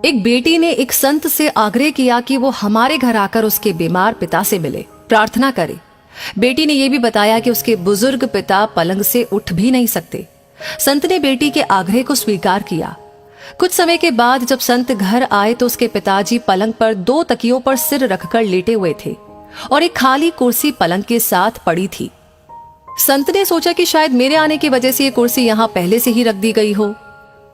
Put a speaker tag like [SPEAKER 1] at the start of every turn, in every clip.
[SPEAKER 1] एक बेटी ने एक संत से आग्रह किया कि वो हमारे घर आकर उसके बीमार पिता से मिले, प्रार्थना करे। बेटी ने यह भी बताया कि उसके बुजुर्ग पिता पलंग से उठ भी नहीं सकते। संत ने बेटी के आग्रह को स्वीकार किया। कुछ समय के बाद जब संत घर आए तो उसके पिताजी पलंग पर 2 तकियों पर सिर रखकर लेटे हुए थे और एक खाली कुर्सी पलंग के साथ पड़ी थी। संत ने सोचा कि शायद मेरे आने की वजह से ये कुर्सी यहां पहले से ही रख दी गई हो।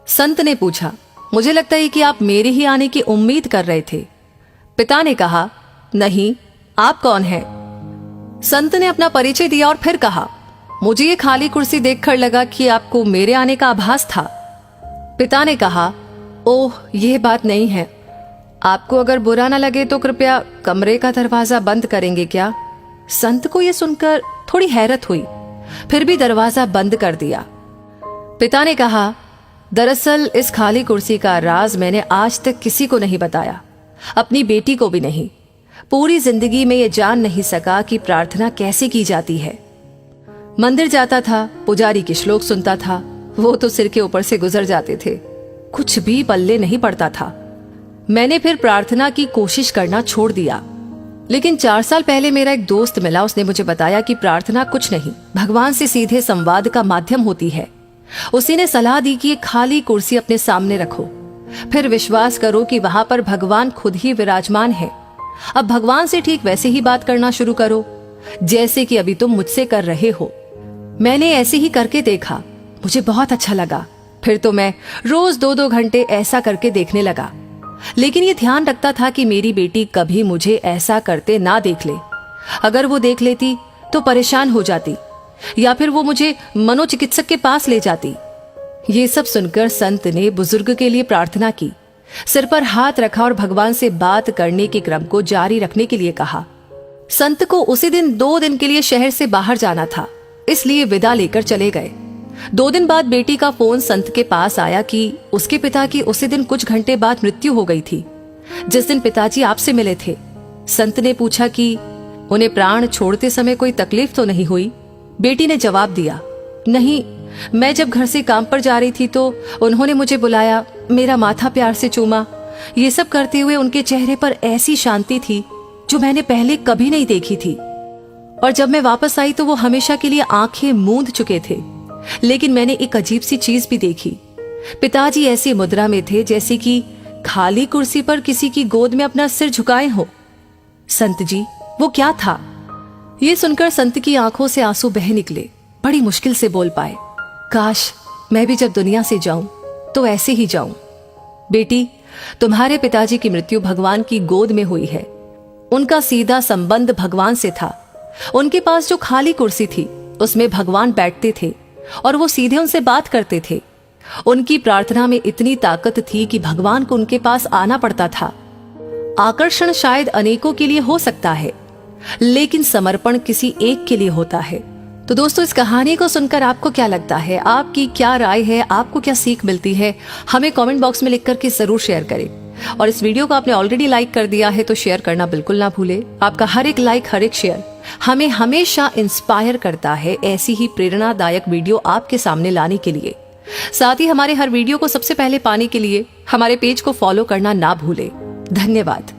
[SPEAKER 1] संत ने पूछा, मुझे लगता है कि आप मेरे ही आने की उम्मीद कर रहे थे। पिता ने कहा, नहीं, आप कौन हैं? संत ने अपना परिचय दिया और फिर कहा, मुझे ये खाली कुर्सी देखकर लगा कि आपको मेरे आने का आभास था। पिता ने कहा, ओह, यह बात नहीं है। आपको अगर बुरा ना लगे तो कृपया कमरे का दरवाजा बंद करेंगे क्या? संत को यह सुनकर थोड़ी हैरत हुई, फिर भी दरवाजा बंद कर दिया। पिता ने कहा, दरअसल इस खाली कुर्सी का राज मैंने आज तक किसी को नहीं बताया, अपनी बेटी को भी नहीं। पूरी जिंदगी में ये जान नहीं सका कि प्रार्थना कैसे की जाती है। मंदिर जाता था, पुजारी के श्लोक सुनता था, वो तो सिर के ऊपर से गुजर जाते थे, कुछ भी पल्ले नहीं पड़ता था। मैंने फिर प्रार्थना की कोशिश करना छोड़ दिया। लेकिन 4 साल पहले मेरा एक दोस्त मिला, उसने मुझे बताया कि प्रार्थना कुछ नहीं, भगवान से सीधे संवाद का माध्यम होती है। उसी ने सलाह दी कि एक खाली कुर्सी अपने सामने रखो, फिर विश्वास करो कि वहां पर भगवान खुद ही विराजमान है। अब भगवान से ठीक वैसे ही बात करना शुरू करो जैसे कि अभी तुम मुझसे कर रहे हो। मैंने ऐसे ही करके देखा, मुझे बहुत अच्छा लगा। फिर तो मैं रोज 2-2 घंटे ऐसा करके देखने लगा। लेकिन ये ध्यान रखता था कि मेरी बेटी कभी मुझे ऐसा करते ना देख ले। अगर वो देख लेती तो परेशान हो जाती या फिर वो मुझे मनोचिकित्सक के पास ले जाती। ये सब सुनकर संत ने बुजुर्ग के लिए प्रार्थना की, सिर पर हाथ रखा और भगवान से बात करने के क्रम को जारी रखने के लिए कहा। संत को उसी दिन 2 दिन के लिए शहर से बाहर जाना था, इसलिए विदा लेकर चले गए। 2 दिन बाद बेटी का फोन संत के पास आया कि उसके पिता की उसी दिन कुछ घंटे बाद मृत्यु हो गई थी, जिस दिन पिताजी आपसे मिले थे। संत ने पूछा कि उन्हें प्राण छोड़ते समय कोई तकलीफ तो नहीं हुई? बेटी ने जवाब दिया, नहीं, मैं जब घर से काम पर जा रही थी तो उन्होंने मुझे बुलाया, मेरा माथा प्यार से चूमा। ये सब करते हुए उनके चेहरे पर ऐसी शांति थी जो मैंने पहले कभी नहीं देखी थी। और जब मैं वापस आई तो वो हमेशा के लिए आंखें मूंद चुके थे। लेकिन मैंने एक अजीब सी चीज भी देखी। पिताजी ऐसी मुद्रा में थे जैसे कि खाली कुर्सी पर किसी की गोद में अपना सिर झुकाए हो। संत जी, वो क्या था? ये सुनकर संत की आंखों से आंसू बह निकले। बड़ी मुश्किल से बोल पाए, काश मैं भी जब दुनिया से जाऊं तो ऐसे ही जाऊं। बेटी, तुम्हारे पिताजी की मृत्यु भगवान की गोद में हुई है। उनका सीधा संबंध भगवान से था। उनके पास जो खाली कुर्सी थी उसमें भगवान बैठते थे और वो सीधे उनसे बात करते थे। उनकी प्रार्थना में इतनी ताकत थी कि भगवान को उनके पास आना पड़ता था। आकर्षण शायद अनेकों के लिए हो सकता है, लेकिन समर्पण किसी एक के लिए होता है। तो दोस्तों, इस कहानी को सुनकर आपको क्या लगता है? आपकी क्या राय है? आपको क्या सीख मिलती है? हमें कमेंट बॉक्स में लिख करके जरूर शेयर करें। और इस वीडियो को आपने ऑलरेडी लाइक कर दिया है तो शेयर करना बिल्कुल ना भूले। आपका हर एक लाइक, हर एक शेयर हमें हमेशा इंस्पायर करता है ऐसी ही प्रेरणादायक वीडियो आपके सामने लाने के लिए। साथ ही हमारे हर वीडियो को सबसे पहले पाने के लिए हमारे पेज को फॉलो करना ना भूले। धन्यवाद।